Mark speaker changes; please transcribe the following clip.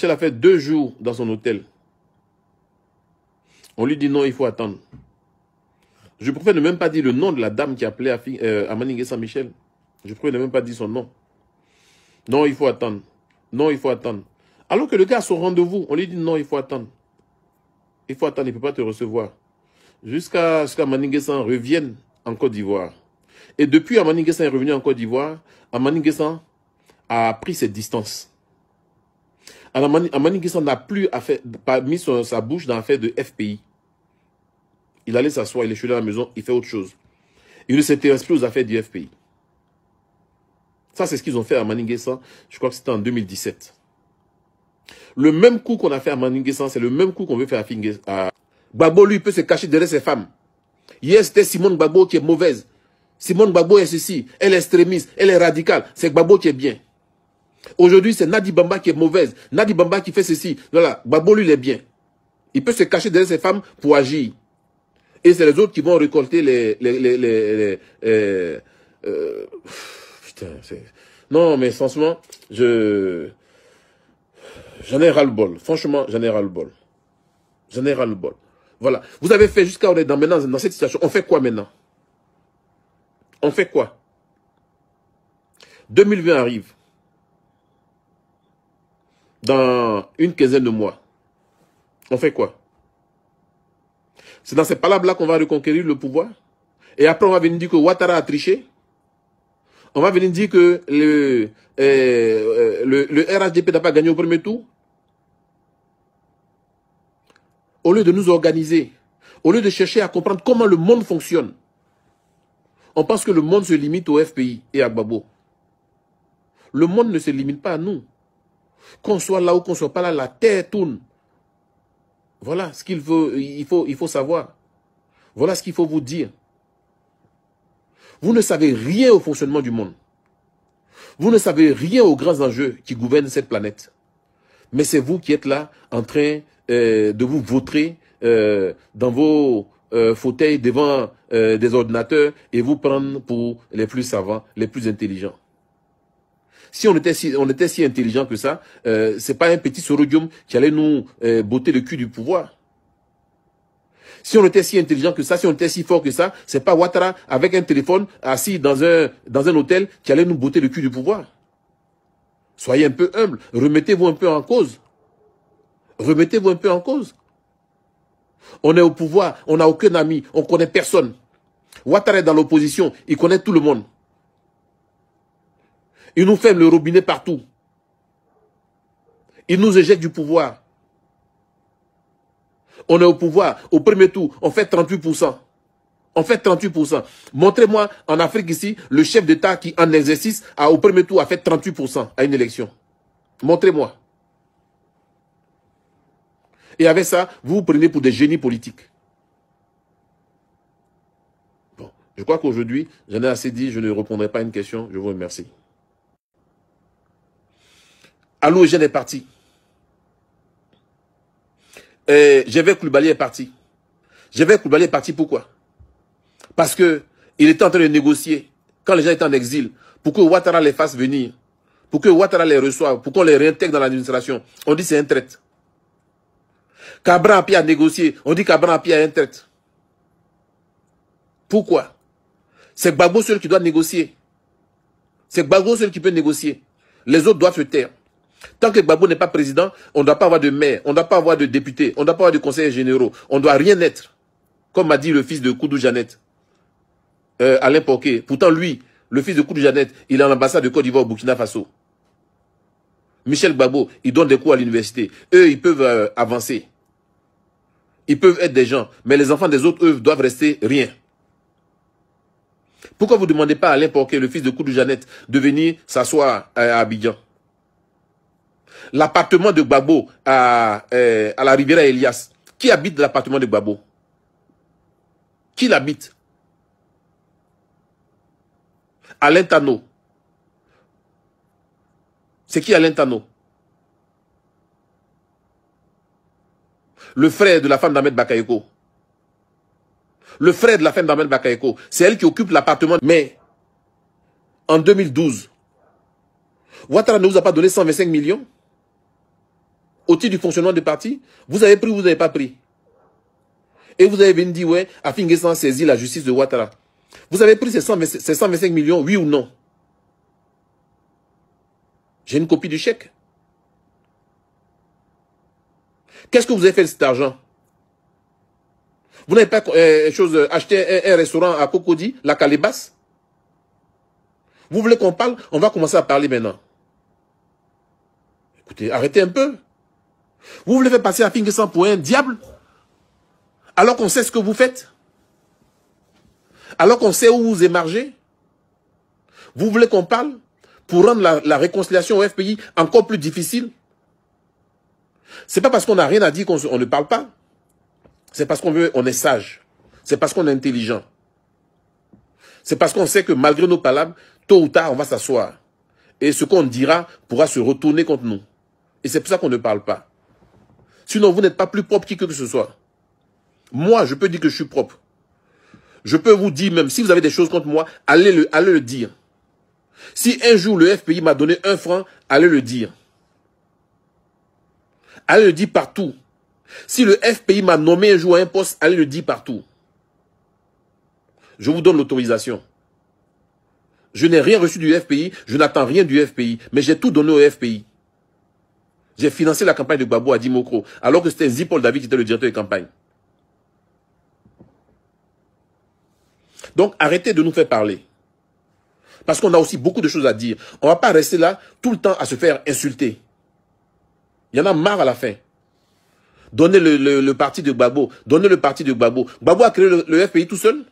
Speaker 1: Michel a fait 2 jours dans son hôtel. On lui dit non, il faut attendre. Je préfère ne même pas dire le nom de la dame qui appelait à Maningué Saint-Michel. Je préfère ne même pas dire son nom. Non, il faut attendre. Non, il faut attendre. Alors que le gars a son rendez-vous, on lui dit non, il faut attendre. Il faut attendre, il ne peut pas te recevoir. Jusqu'à ce qu'Amaningué Saint revienne en Côte d'Ivoire. Et depuis Amaningué Saint est revenu en Côte d'Ivoire, Amaningué Saint a pris ses distances. Amaningué Saint n'a plus mis sa bouche dans l'affaire de FPI. Il allait s'asseoir, il est chez lui à la maison, il fait autre chose. Il ne s'intéresse plus aux affaires du FPI. Ça, c'est ce qu'ils ont fait à Maningué Saint, je crois que c'était en 2017. Le même coup qu'on a fait à Maningué Saint, c'est le même coup qu'on veut faire à Gbagbo, lui, il peut se cacher derrière ses femmes. Hier, c'était Simone Gbagbo qui est mauvaise. Simone Gbagbo est ceci, elle est extrémiste, elle est radicale. C'est Gbagbo qui est bien. Aujourd'hui, c'est Nadi Bamba qui est mauvaise. Nadi Bamba qui fait ceci. Voilà, Gbagbo, lui, il est bien. Il peut se cacher derrière ses femmes pour agir. Et c'est les autres qui vont récolter putain, non, mais franchement, j'en ai ras-le-bol. Franchement, j'en ai ras-le-bol. J'en ai ras-le-bol. Voilà. Vous avez fait jusqu'à maintenant dans cette situation. On fait quoi maintenant? On fait quoi? 2020 arrive. Dans une quinzaine de mois. On fait quoi? C'est dans ces palabres-là qu'on va reconquérir le pouvoir. Et après, on va venir dire que Ouattara a triché. On va venir dire que le RHDP n'a pas gagné au premier tour. Au lieu de nous organiser, au lieu de chercher à comprendre comment le monde fonctionne, on pense que le monde se limite au FPI et à Gbagbo. Le monde ne se limite pas à nous. Qu'on soit là ou qu'on ne soit pas là, la terre tourne. Voilà ce qu'il faut, il faut savoir. Voilà ce qu'il faut vous dire. Vous ne savez rien au fonctionnement du monde. Vous ne savez rien aux grands enjeux qui gouvernent cette planète. Mais c'est vous qui êtes là en train de vous vautrer dans vos fauteuils devant des ordinateurs et vous prendre pour les plus savants, les plus intelligents. Si on était si intelligent que ça, c'est pas un petit sorodium qui allait nous botter le cul du pouvoir. Si on était si intelligent que ça, si on était si fort que ça, c'est pas Ouattara avec un téléphone assis dans un hôtel qui allait nous botter le cul du pouvoir. Soyez un peu humble, remettez-vous un peu en cause. Remettez-vous un peu en cause. On est au pouvoir, on n'a aucun ami, on ne connaît personne. Ouattara est dans l'opposition, il connaît tout le monde. Il nous ferme le robinet partout. Il nous éjecte du pouvoir. On est au pouvoir. Au premier tour, on fait 38%. On fait 38%. Montrez-moi en Afrique ici, le chef d'État qui en exercice au premier tour a fait 38% à une élection. Montrez-moi. Et avec ça, vous vous prenez pour des génies politiques. Bon, je crois qu'aujourd'hui, j'en ai assez dit, je ne répondrai pas à une question. Je vous remercie. Alou Eugène est parti. Gervais Coulibaly est parti. Gervais Coulibaly est parti pourquoi? Parce que il était en train de négocier quand les gens étaient en exil pour que Ouattara les fasse venir, pour que Ouattara les reçoive, pour qu'on les réintègre dans l'administration. On dit c'est un traître. Cabran Api a négocié, on dit Cabran Api a un traître. Pourquoi? C'est Gbagbo seul qui doit négocier. C'est Gbagbo seul qui peut négocier. Les autres doivent se taire. Tant que Gbagbo n'est pas président, on ne doit pas avoir de maire, on ne doit pas avoir de député, on ne doit pas avoir de conseillers généraux, on ne doit rien être. Comme m'a dit le fils de Koudou Jeannette, Alain Poquet. Pourtant lui, le fils de Koudou Jeannette, il est en ambassade de Côte d'Ivoire au Burkina Faso. Michel Gbagbo, il donne des cours à l'université. Eux, ils peuvent avancer. Ils peuvent être des gens, mais les enfants des autres, eux, doivent rester rien. Pourquoi vous ne demandez pas à Alain Poquet, le fils de Koudou Jeannette, de venir s'asseoir à Abidjan? L'appartement de Gbagbo à la Riviera Elias. Qui habite l'appartement de Gbagbo? Qui l'habite? Alain Tano. C'est qui Alain Tano? Le frère de la femme d'Ahmed Bakayoko. Le frère de la femme d'Ahmed Bakayoko. C'est elle qui occupe l'appartement. Mais en 2012, Ouattara ne vous a pas donné 125 millions? au titre du fonctionnement du parti. Vous avez pris ou vous n'avez pas pris? Et vous avez venu dire, ouais, Afin N'Guessan saisit la justice de Ouattara. Vous avez pris ces 125 millions, oui ou non? J'ai une copie du chèque. Qu'est-ce que vous avez fait de cet argent? Vous n'avez pas acheté un restaurant à Cocody, la Calebasse? Vous voulez qu'on parle? On va commencer à parler maintenant. Écoutez, arrêtez un peu. Vous voulez faire passer Afin N'Guessan pour un diable? Alors qu'on sait ce que vous faites? Alors qu'on sait où vous émargez? Vous voulez qu'on parle pour rendre la réconciliation au FPI encore plus difficile? C'est pas parce qu'on n'a rien à dire qu'on ne parle pas. C'est parce qu'on est sage. C'est parce qu'on est intelligent. C'est parce qu'on sait que malgré nos palabres, tôt ou tard, on va s'asseoir. Et ce qu'on dira pourra se retourner contre nous. Et c'est pour ça qu'on ne parle pas. Sinon, vous n'êtes pas plus propre qui que ce soit. Moi, je peux dire que je suis propre. Je peux vous dire même, si vous avez des choses contre moi, allez le dire. Si un jour le FPI m'a donné 1 franc, allez le dire. Allez le dire partout. Si le FPI m'a nommé un jour à un poste, allez le dire partout. Je vous donne l'autorisation. Je n'ai rien reçu du FPI, je n'attends rien du FPI, mais j'ai tout donné au FPI. J'ai financé la campagne de Gbagbo à Dimokro, alors que c'était Zipol David qui était le directeur de campagne. Donc arrêtez de nous faire parler. Parce qu'on a aussi beaucoup de choses à dire. On ne va pas rester là tout le temps à se faire insulter. Il y en a marre à la fin. Donnez le parti de Gbagbo. Donnez le parti de Gbagbo. Gbagbo a créé le FPI tout seul.